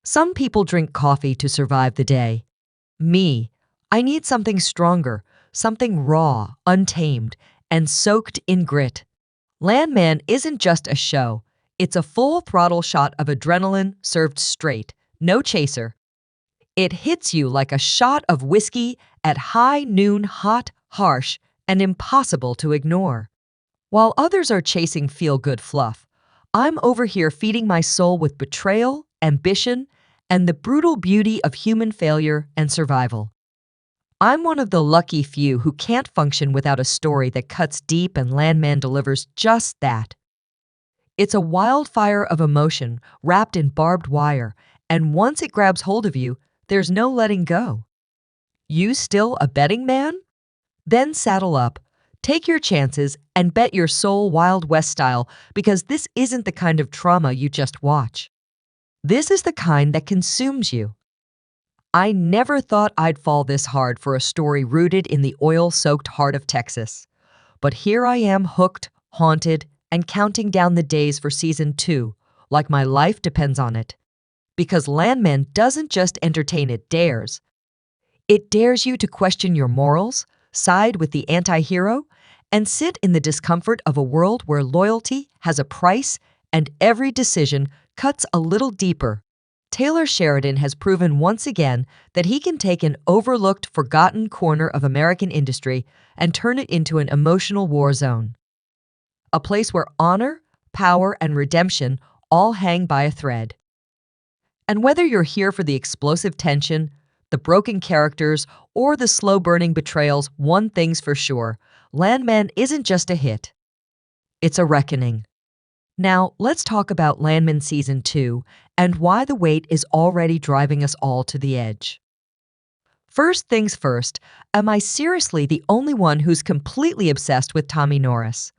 Some people drink coffee to survive the day. Me, I need something stronger, something raw, untamed, and soaked in grit. Landman isn't just a show, it's a full throttle shot of adrenaline served straight, no chaser. It hits you like a shot of whiskey at high noon, hot, harsh, and impossible to ignore. While others are chasing feel-good fluff, I'm over here feeding my soul with betrayal, ambition, and the brutal beauty of human failure and survival. I'm one of the lucky few who can't function without a story that cuts deep, and Landman delivers just that. It's a wildfire of emotion wrapped in barbed wire, and once it grabs hold of you, there's no letting go. You still a betting man? Then saddle up, take your chances, and bet your soul Wild West style, because this isn't the kind of trauma you just watch. This is the kind that consumes you. I never thought I'd fall this hard for a story rooted in the oil-soaked heart of Texas. But here I am, hooked, haunted, and counting down the days for season 2, like my life depends on it. Because Landman doesn't just entertain, it dares. It dares you to question your morals, side with the anti-hero, and sit in the discomfort of a world where loyalty has a price and every decision cuts a little deeper. Taylor Sheridan has proven once again that he can take an overlooked, forgotten corner of American industry and turn it into an emotional war zone. A place where honor, power, and redemption all hang by a thread. And whether you're here for the explosive tension, the broken characters, or the slow-burning betrayals, one thing's for sure, Landman isn't just a hit. It's a reckoning. Now, let's talk about Landman Season 2 and why the wait is already driving us all to the edge. First things first, am I seriously the only one who's completely obsessed with Tommy Norris?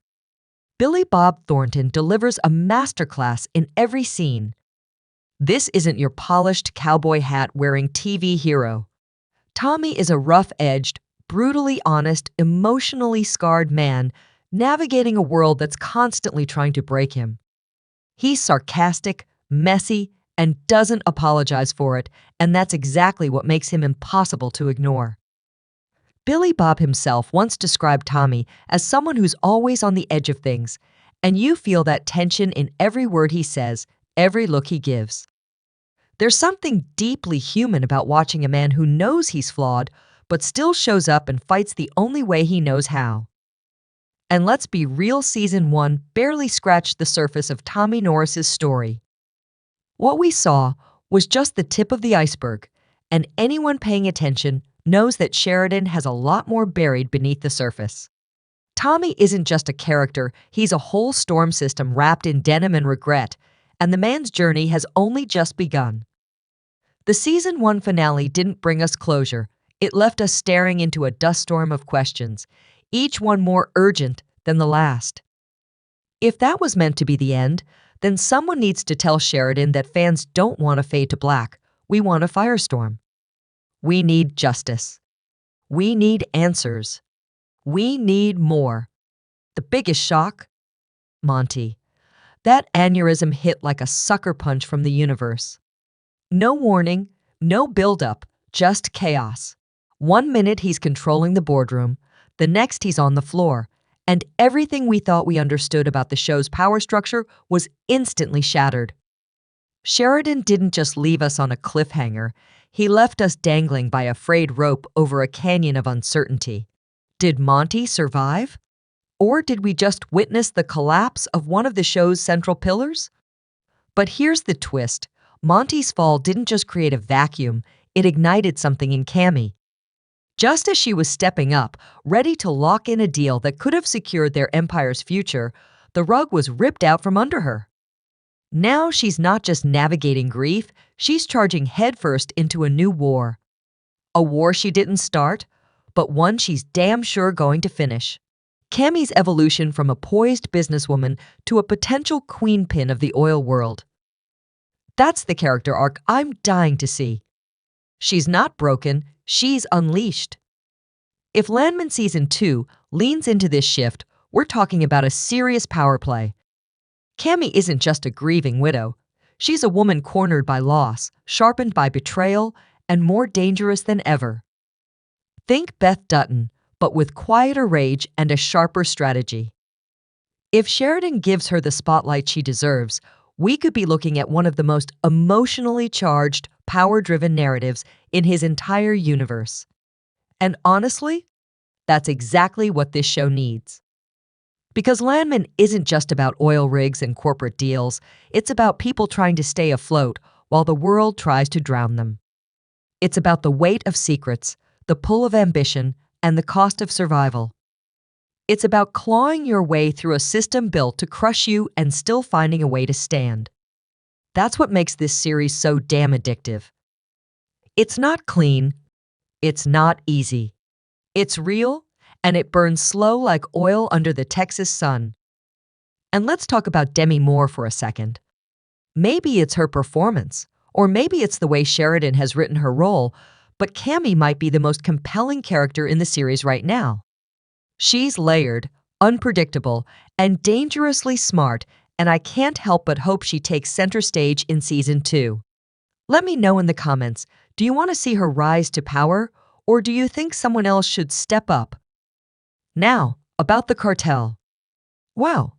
Billy Bob Thornton delivers a masterclass in every scene. This isn't your polished cowboy hat-wearing TV hero. Tommy is a rough-edged, brutally honest, emotionally scarred man navigating a world that's constantly trying to break him. He's sarcastic, messy, and doesn't apologize for it, and that's exactly what makes him impossible to ignore. Billy Bob himself once described Tommy as someone who's always on the edge of things, and you feel that tension in every word he says, every look he gives. There's something deeply human about watching a man who knows he's flawed, but still shows up and fights the only way he knows how. And let's be real, Season 1 barely scratched the surface of Tommy Norris's story. What we saw was just the tip of the iceberg, and anyone paying attention knows that Sheridan has a lot more buried beneath the surface. Tommy isn't just a character, he's a whole storm system wrapped in denim and regret, and the man's journey has only just begun. The Season 1 finale didn't bring us closure. It left us staring into a dust storm of questions, each one more urgent than the last. If that was meant to be the end, then someone needs to tell Sheridan that fans don't want a fade to black. We want a firestorm. We need justice. We need answers. We need more. The biggest shock? Monty. That aneurysm hit like a sucker punch from the universe. No warning, no build-up, just chaos. 1 minute he's controlling the boardroom, the next he's on the floor, and everything we thought we understood about the show's power structure was instantly shattered. Sheridan didn't just leave us on a cliffhanger, he left us dangling by a frayed rope over a canyon of uncertainty. Did Monty survive? Or did we just witness the collapse of one of the show's central pillars? But here's the twist. Monty's fall didn't just create a vacuum, it ignited something in Cammy. Just as she was stepping up, ready to lock in a deal that could have secured their empire's future, the rug was ripped out from under her. Now she's not just navigating grief, she's charging headfirst into a new war. A war she didn't start, but one she's damn sure going to finish. Cammy's evolution from a poised businesswoman to a potential queenpin of the oil world. That's the character arc I'm dying to see. She's not broken, she's unleashed. If Landman Season 2 leans into this shift, we're talking about a serious power play. Cammy isn't just a grieving widow. She's a woman cornered by loss, sharpened by betrayal, and more dangerous than ever. Think Beth Dutton, but with quieter rage and a sharper strategy. If Sheridan gives her the spotlight she deserves, we could be looking at one of the most emotionally charged, power-driven narratives in his entire universe. And honestly, that's exactly what this show needs. Because Landman isn't just about oil rigs and corporate deals, it's about people trying to stay afloat while the world tries to drown them. It's about the weight of secrets, the pull of ambition, and the cost of survival. It's about clawing your way through a system built to crush you and still finding a way to stand. That's what makes this series so damn addictive. It's not clean, it's not easy. It's real, and it burns slow like oil under the Texas sun. And let's talk about Demi Moore for a second. Maybe it's her performance, or maybe it's the way Sheridan has written her role, but Cammy might be the most compelling character in the series right now. She's layered, unpredictable, and dangerously smart, and I can't help but hope she takes center stage in Season 2. Let me know in the comments, do you want to see her rise to power, or do you think someone else should step up? Now, about the Cartel. Wow,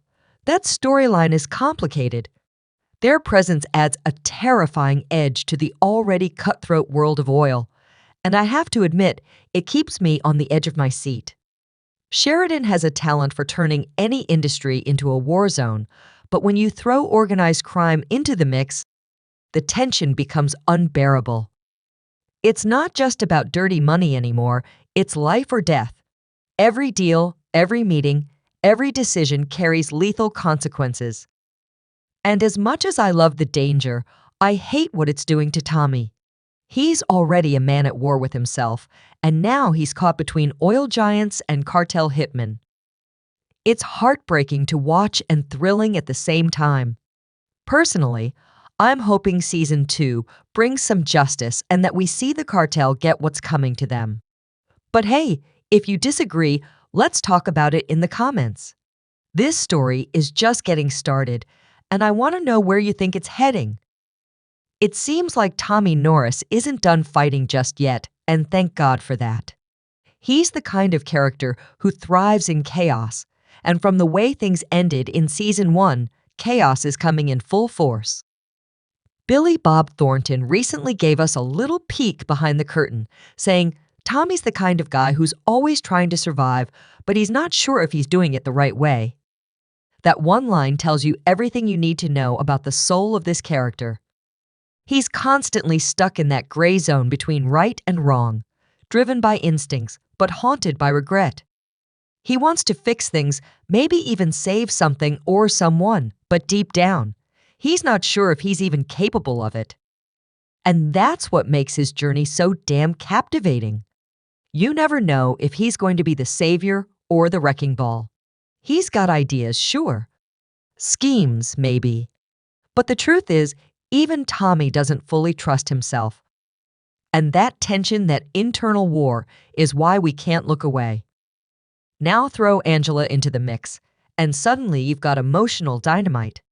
that storyline is complicated. Their presence adds a terrifying edge to the already cutthroat world of oil, and I have to admit, it keeps me on the edge of my seat. Sheridan has a talent for turning any industry into a war zone, but when you throw organized crime into the mix, the tension becomes unbearable. It's not just about dirty money anymore, it's life or death. Every deal, every meeting, every decision carries lethal consequences. And as much as I love the danger, I hate what it's doing to Tommy. He's already a man at war with himself, and now he's caught between oil giants and cartel hitmen. It's heartbreaking to watch and thrilling at the same time. Personally, I'm hoping Season 2 brings some justice and that we see the cartel get what's coming to them. But hey, if you disagree, let's talk about it in the comments. This story is just getting started, and I want to know where you think it's heading. It seems like Tommy Norris isn't done fighting just yet, and thank God for that. He's the kind of character who thrives in chaos, and from the way things ended in Season 1, chaos is coming in full force. Billy Bob Thornton recently gave us a little peek behind the curtain, saying, Tommy's the kind of guy who's always trying to survive, but he's not sure if he's doing it the right way. That one line tells you everything you need to know about the soul of this character. He's constantly stuck in that gray zone between right and wrong, driven by instincts, but haunted by regret. He wants to fix things, maybe even save something or someone, but deep down, he's not sure if he's even capable of it. And that's what makes his journey so damn captivating. You never know if he's going to be the savior or the wrecking ball. He's got ideas, sure. Schemes, maybe. But the truth is, even Tommy doesn't fully trust himself. And that tension, that internal war, is why we can't look away. Now throw Angela into the mix, and suddenly you've got emotional dynamite.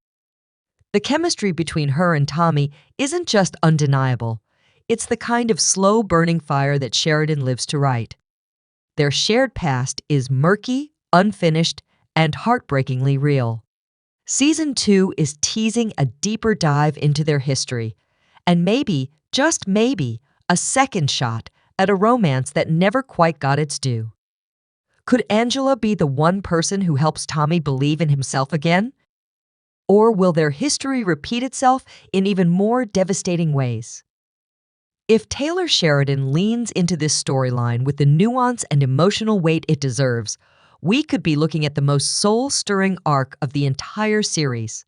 The chemistry between her and Tommy isn't just undeniable. It's the kind of slow-burning fire that Sheridan lives to write. Their shared past is murky, unfinished, and heartbreakingly real. Season 2 is teasing a deeper dive into their history, and maybe, just maybe, a second shot at a romance that never quite got its due. Could Angela be the one person who helps Tommy believe in himself again? Or will their history repeat itself in even more devastating ways? If Taylor Sheridan leans into this storyline with the nuance and emotional weight it deserves, we could be looking at the most soul-stirring arc of the entire series.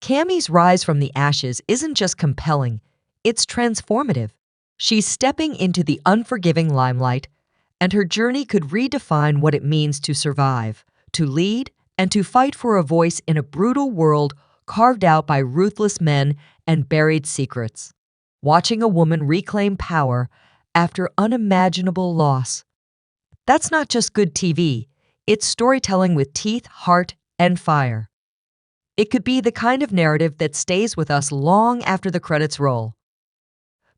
Cammy's rise from the ashes isn't just compelling, it's transformative. She's stepping into the unforgiving limelight, and her journey could redefine what it means to survive, to lead, and to fight for a voice in a brutal world carved out by ruthless men and buried secrets. Watching a woman reclaim power after unimaginable loss. That's not just good TV, it's storytelling with teeth, heart, and fire. It could be the kind of narrative that stays with us long after the credits roll.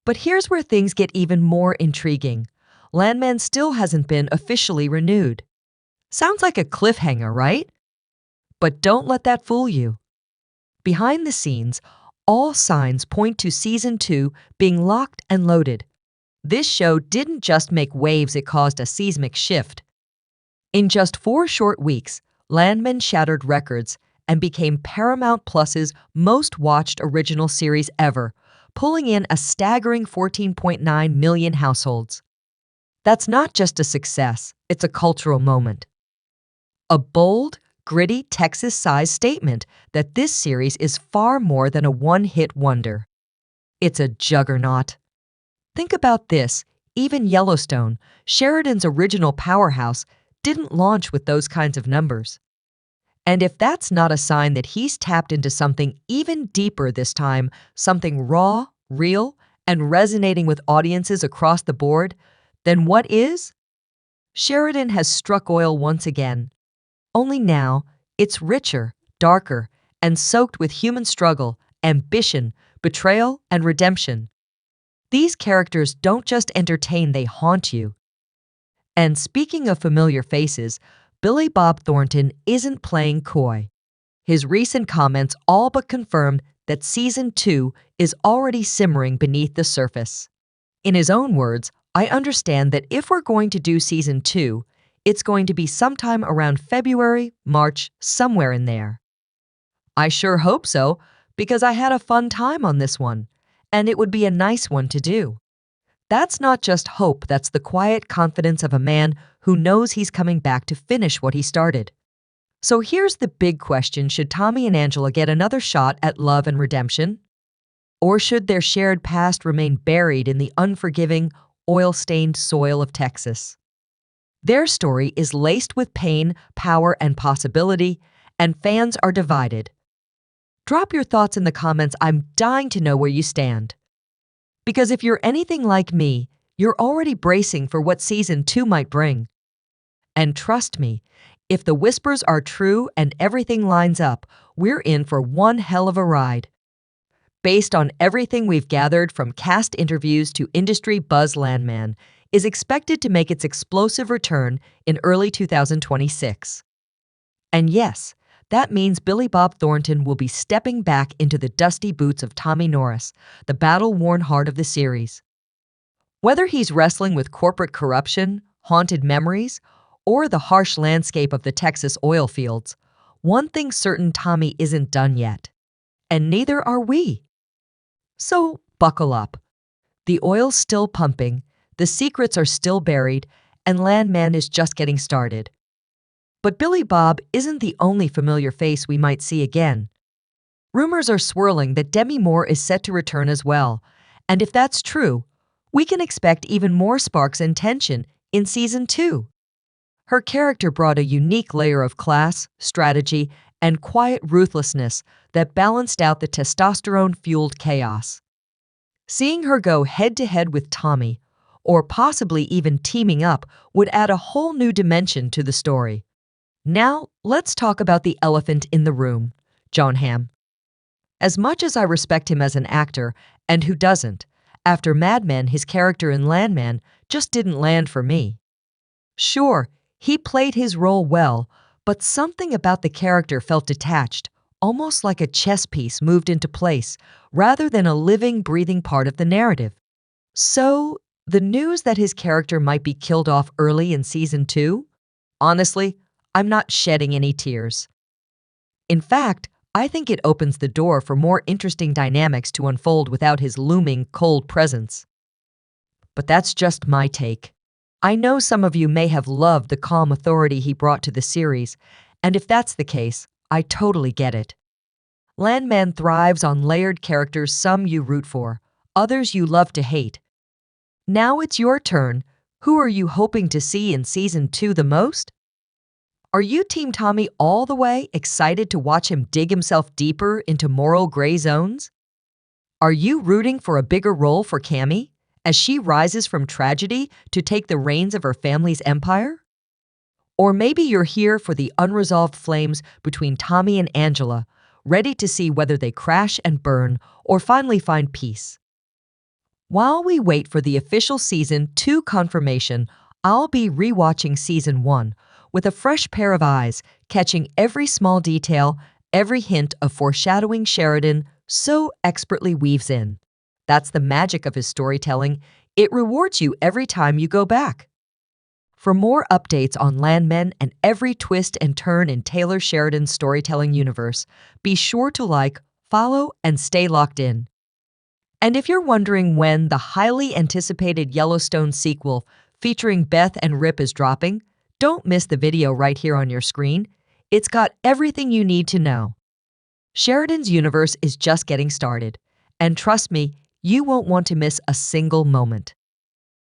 But here's where things get even more intriguing. Landman still hasn't been officially renewed. Sounds like a cliffhanger, right? But don't let that fool you. Behind the scenes, all signs point to Season 2 being locked and loaded. This show didn't just make waves, it caused a seismic shift. In just 4 short weeks, Landman shattered records and became Paramount Plus's most watched original series ever, pulling in a staggering 14.9 million households. That's not just a success, it's a cultural moment. A bold, gritty, Texas-sized statement that this series is far more than a one-hit wonder. It's a juggernaut. Think about this, even Yellowstone, Sheridan's original powerhouse, didn't launch with those kinds of numbers. And if that's not a sign that he's tapped into something even deeper this time, something raw, real, and resonating with audiences across the board, then what is? Sheridan has struck oil once again. Only now, it's richer, darker, and soaked with human struggle, ambition, betrayal, and redemption. These characters don't just entertain, they haunt you. And speaking of familiar faces, Billy Bob Thornton isn't playing coy. His recent comments all but confirm that Season 2 is already simmering beneath the surface. In his own words, I understand that if we're going to do Season 2, it's going to be sometime around February, March, somewhere in there. I sure hope so, because I had a fun time on this one, and it would be a nice one to do. That's not just hope, that's the quiet confidence of a man who knows he's coming back to finish what he started. So here's the big question: should Tommy and Angela get another shot at love and redemption? Or should their shared past remain buried in the unforgiving, oil-stained soil of Texas? Their story is laced with pain, power, and possibility, and fans are divided. Drop your thoughts in the comments. I'm dying to know where you stand. Because if you're anything like me, you're already bracing for what Season 2 might bring. And trust me, if the whispers are true and everything lines up, we're in for one hell of a ride. Based on everything we've gathered from cast interviews to industry buzz, Landman is expected to make its explosive return in early 2026. And yes, that means Billy Bob Thornton will be stepping back into the dusty boots of Tommy Norris, the battle-worn heart of the series. Whether he's wrestling with corporate corruption, haunted memories, or the harsh landscape of the Texas oil fields, one thing's certain: Tommy isn't done yet. And neither are we. So buckle up. The oil's still pumping, the secrets are still buried, and Landman is just getting started. But Billy Bob isn't the only familiar face we might see again. Rumors are swirling that Demi Moore is set to return as well, and if that's true, we can expect even more sparks and tension in Season 2. Her character brought a unique layer of class, strategy, and quiet ruthlessness that balanced out the testosterone-fueled chaos. Seeing her go head-to-head with Tommy, or possibly even teaming up, would add a whole new dimension to the story. Now, let's talk about the elephant in the room, Jon Hamm. As much as I respect him as an actor, and who doesn't, after Mad Men, his character in Landman just didn't land for me. Sure, he played his role well, but something about the character felt detached, almost like a chess piece moved into place, rather than a living, breathing part of the narrative. So, the news that his character might be killed off early in Season 2? Honestly, I'm not shedding any tears. In fact, I think it opens the door for more interesting dynamics to unfold without his looming, cold presence. But that's just my take. I know some of you may have loved the calm authority he brought to the series, and if that's the case, I totally get it. Landman thrives on layered characters, some you root for, others you love to hate. Now it's your turn. Who are you hoping to see in Season 2 the most? Are you Team Tommy all the way, excited to watch him dig himself deeper into moral gray zones? Are you rooting for a bigger role for Cammy, as she rises from tragedy to take the reins of her family's empire? Or maybe you're here for the unresolved flames between Tommy and Angela, ready to see whether they crash and burn or finally find peace. While we wait for the official Season 2 confirmation, I'll be rewatching Season 1 with a fresh pair of eyes, catching every small detail, every hint of foreshadowing Sheridan so expertly weaves in. That's the magic of his storytelling. It rewards you every time you go back. For more updates on Landman and every twist and turn in Taylor Sheridan's storytelling universe, be sure to like, follow, and stay locked in. And if you're wondering when the highly anticipated Yellowstone sequel featuring Beth and Rip is dropping, don't miss the video right here on your screen. It's got everything you need to know. Sheridan's universe is just getting started, and trust me, you won't want to miss a single moment.